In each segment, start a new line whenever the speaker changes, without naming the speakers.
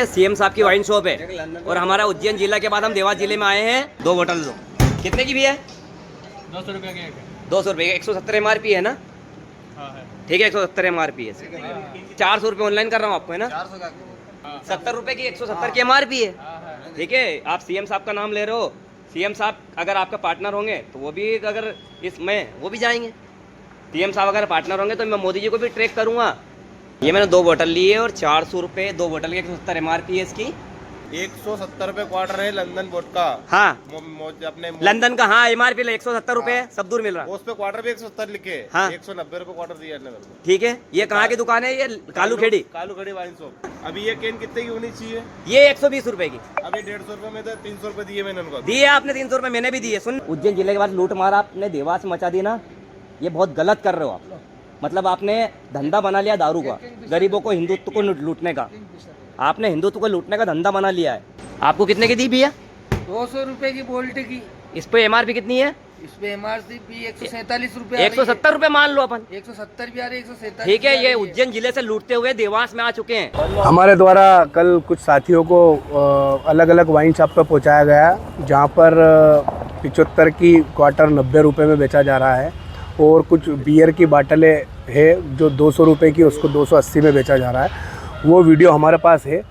ये सीएम साहब की वाइन शॉप है और हमारा उज्जैन जिला के बाद हम देवास जिले में आए हैं। 2 बोतल दो, कितने की भी है?
200 रुपये की एक है।
200 रुपये, 170 MRP है ना?
हाँ है।
ठीक है, 170 MRP है। 400 रुपये ऑनलाइन कर रहा हूँ आपको, है ना? 70 रुपये की 170 की MRP है। ठीक है, आप सीएम साहब का नाम ले रहे हो। सीएम साहब अगर आपका पार्टनर होंगे तो वो भी, अगर इसमें वो भी जाएंगे। सीएम साहब अगर पार्टनर होंगे तो मैं मोदी जी को भी ट्रैक करूँगा। ये मैंने 2 बोतल ली है और 400 रुपये 2 बोतल की, 170 MRP है इसकी।
170 रुपये क्वार्टर है लंदन बोट का।
हाँ,
अपने
लंदन का। हाँ, MRP 170 रुपये है, सब दूर मिल रहा है।
उस पे क्वार्टर भी 170 लिखे।
हाँ।
190 रुपये क्वार्टर दिया है मेरे को।
ठीक है, ये कहाँ की दुकान है? ये कालू खेड़ी।
Kalu Kheri wine shop. अभी ये केन कितने की होनी चाहिए?
ये 120 रुपये की।
अभी 150 रुपये में तो 300 रुपये दिए मैंने उनको।
दिए आपने 300 रुपये, मैंने भी दिए। सुन, उज्जैन जिले के बाद लूट मार आपने देवास में मचा दी ना, ये बहुत गलत कर रहे हो आप। मतलब आपने धंधा बना लिया दारू का, गरीबों को, हिंदुत्व को लूटने का। आपने हिंदुत्व को लूटने का धंधा बना लिया है। आपको कितने की दी भैया?
200 रुपए की बोल्ट की।
इस पे MRP कितनी है?
इस पे MRP 147 रुपए।
170 रुपये मान लो अपन।
170 भी आ रही है, 147।
ठीक है, ये उज्जैन जिले से लूटते हुए देवास में आ चुके हैं।
हमारे द्वारा कल कुछ साथियों को अलग अलग वाइन शॉप पर पहुंचाया गया, जहां पर 75 की क्वार्टर 90 रुपये में बेचा जा रहा है और कुछ बियर की बाटलें है जो 200 रुपये की, उसको 280 में बेचा जा रहा है। वो वीडियो हमारे पास है।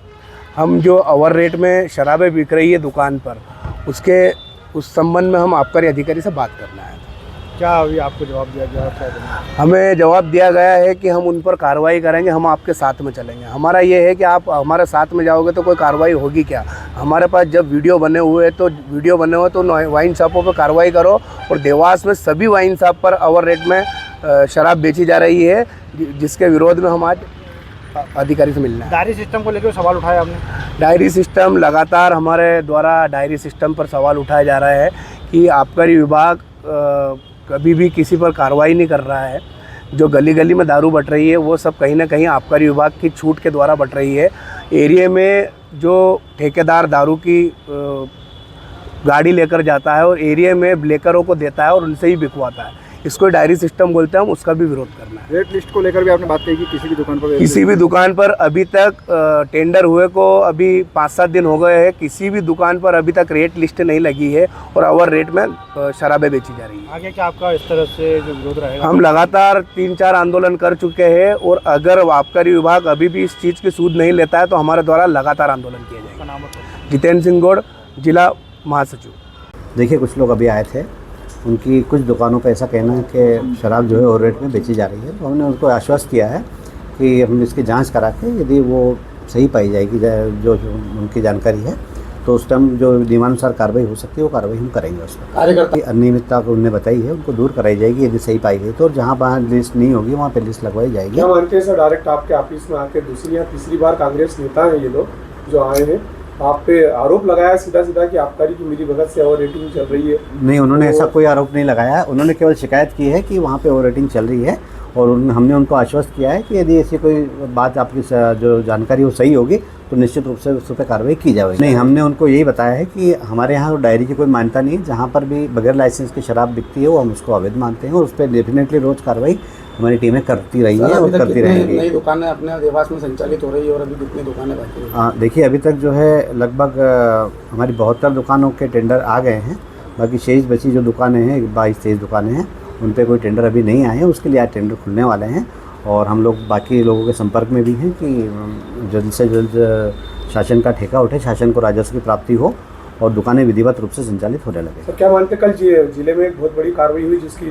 हम जो ओवर रेट में शराबें बिक रही है दुकान पर, उस संबंध में हम आबकारी अधिकारी से बात करना है।
क्या अभी आपको जवाब दिया गया?
हमें जवाब दिया गया है कि हम उन पर कार्रवाई करेंगे, हम आपके साथ में चलेंगे। हमारा ये है कि आप हमारे साथ में जाओगे तो कोई कार्रवाई होगी क्या? हमारे पास जब वीडियो बने हुए तो वाइन शॉपों पर कार्रवाई करो। और देवास में सभी वाइन शॉप पर ओवर रेट में शराब बेची जा रही है, जिसके विरोध में हम आज अधिकारी से मिलना है।
डायरी सिस्टम को लेकर सवाल उठाया आपने?
डायरी सिस्टम लगातार हमारे द्वारा डायरी सिस्टम पर सवाल उठाया जा रहा है कि आबकारी विभाग कभी भी किसी पर कार्रवाई नहीं कर रहा है। जो गली गली में दारू बट रही है वो सब कहीं ना कहीं आबकारी विभाग की छूट के द्वारा बट रही है। एरिया में जो ठेकेदार दारू की गाड़ी लेकर जाता है और एरिया में ब्लेकरों को देता है और उनसे ही बिकवाता है, इसको डायरी सिस्टम बोलते हैं। हम उसका भी विरोध करना है।
रेट लिस्ट को लेकर भी आपने बात कही कि किसी भी दुकान पर
अभी तक टेंडर हुए को अभी 5-7 दिन हो गए हैं, किसी भी दुकान पर अभी तक रेट लिस्ट नहीं लगी है और ओवर रेट में शराबें बेची जा रही है।
आगे क्या आपका इस तरह से जो विरोध रहेगा?
हम लगातार 3-4 आंदोलन कर चुके हैं और अगर आबकारी विभाग अभी भी इस चीज़ की सूद नहीं लेता है तो हमारे द्वारा लगातार आंदोलन किया जाएगा। जितेंद्र सिंह गौड़, जिला महासचिव।
देखिए, कुछ लोग अभी आए थे, उनकी कुछ दुकानों पे ऐसा कहना है कि शराब जो है ओवर रेट में बेची जा रही है। तो हमने उनको आश्वस्त किया है कि हम इसकी जांच करा के यदि वो सही पाई जाएगी, जो उनकी जानकारी है, तो उस टाइम जो नियमानुसार कार्रवाई हो सकती है वो कार्रवाई हम करेंगे। उस पर अनियमितता को उन्होंने बताई है, उनको दूर कराई जाएगी यदि सही पाई गई तो। और जहाँ वहाँ लिस्ट नहीं होगी वहाँ पर लिस्ट लगवाई जाएगी।
क्या मानते हैं सर, डायरेक्ट आपके ऑफिस में आके दूसरी या तीसरी बार कांग्रेस नेता हैं ये लोग जो आए हैं, आप पे आरोप लगाया सीधा कि आबकारी की मिलीभगत से ओवर रेटिंग चल रही है?
नहीं, उन्होंने ऐसा कोई आरोप नहीं लगाया है। उन्होंने केवल शिकायत की है कि वहाँ पे ओवर रेटिंग चल रही है और हमने उनको आश्वस्त किया है कि यदि ऐसी कोई बात आपकी जो जानकारी वो सही होगी तो निश्चित रूप से उस पर कार्रवाई की जाएगी। नहीं, हमने उनको यही बताया है कि हमारे यहाँ डायरी की कोई मान्यता नहीं है। जहाँ पर भी बगैर लाइसेंस की शराब बिकती है वो हम उसको अवैध मानते हैं और उस पर डेफिनेटली रोज़ कार्रवाई हमारी टीमें करती रही है और करती रहेंगी।
नई दुकानें अपने देवास में संचालित हो रही है और अभी कितनी दुकानें बाकी हैं?
देखिए, अभी तक जो है लगभग हमारी 72 दुकानों के टेंडर आ गए हैं। बाकी शेष बची जो दुकानें हैं, 22-23 दुकानें हैं, उन पे कोई टेंडर अभी नहीं आए हैं। उसके लिए आज टेंडर खुलने वाले हैं और हम लोग बाकी लोगों के संपर्क में भी हैं कि जल्द से जल्द शासन का ठेका उठे, शासन को राजस्व की प्राप्ति हो और दुकानें विधिवत रूप से संचालित होने लगे।
सर, क्या मानते कल जिले में एक बहुत बड़ी कार्रवाई हुई जिसकी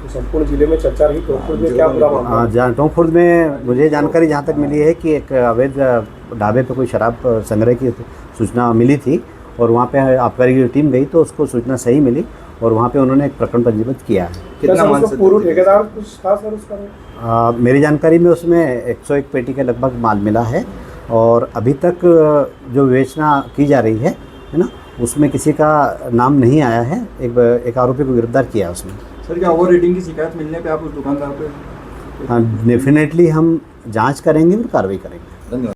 संपूर्ण जिले में चर्चा रही, टोंकखुर्द में क्या पूरा मामला?
टोंकखुर्द में मुझे जानकारी जहाँ तक मिली है कि एक अवैध ढाबे पे कोई शराब संग्रह की सूचना मिली थी और वहाँ पे आबकारी की टीम गई तो उसको सूचना सही मिली और वहाँ पे उन्होंने एक प्रकरण पंजीबद्ध किया है।
कितना पूर्व ठेकेदार कुछ था सर उसका?
मेरी जानकारी में उसमें 101 पेटी के लगभग माल मिला है और अभी तक जो विवेचना की जा रही है ना, उसमें किसी का नाम नहीं आया है। एक आरोपी को गिरफ्तार किया उसमें।
सर, क्या ओवर रेटिंग की शिकायत मिलने पे आप उस दुकानदार पे?
हाँ, डेफिनेटली हम जांच करेंगे और कार्रवाई करेंगे।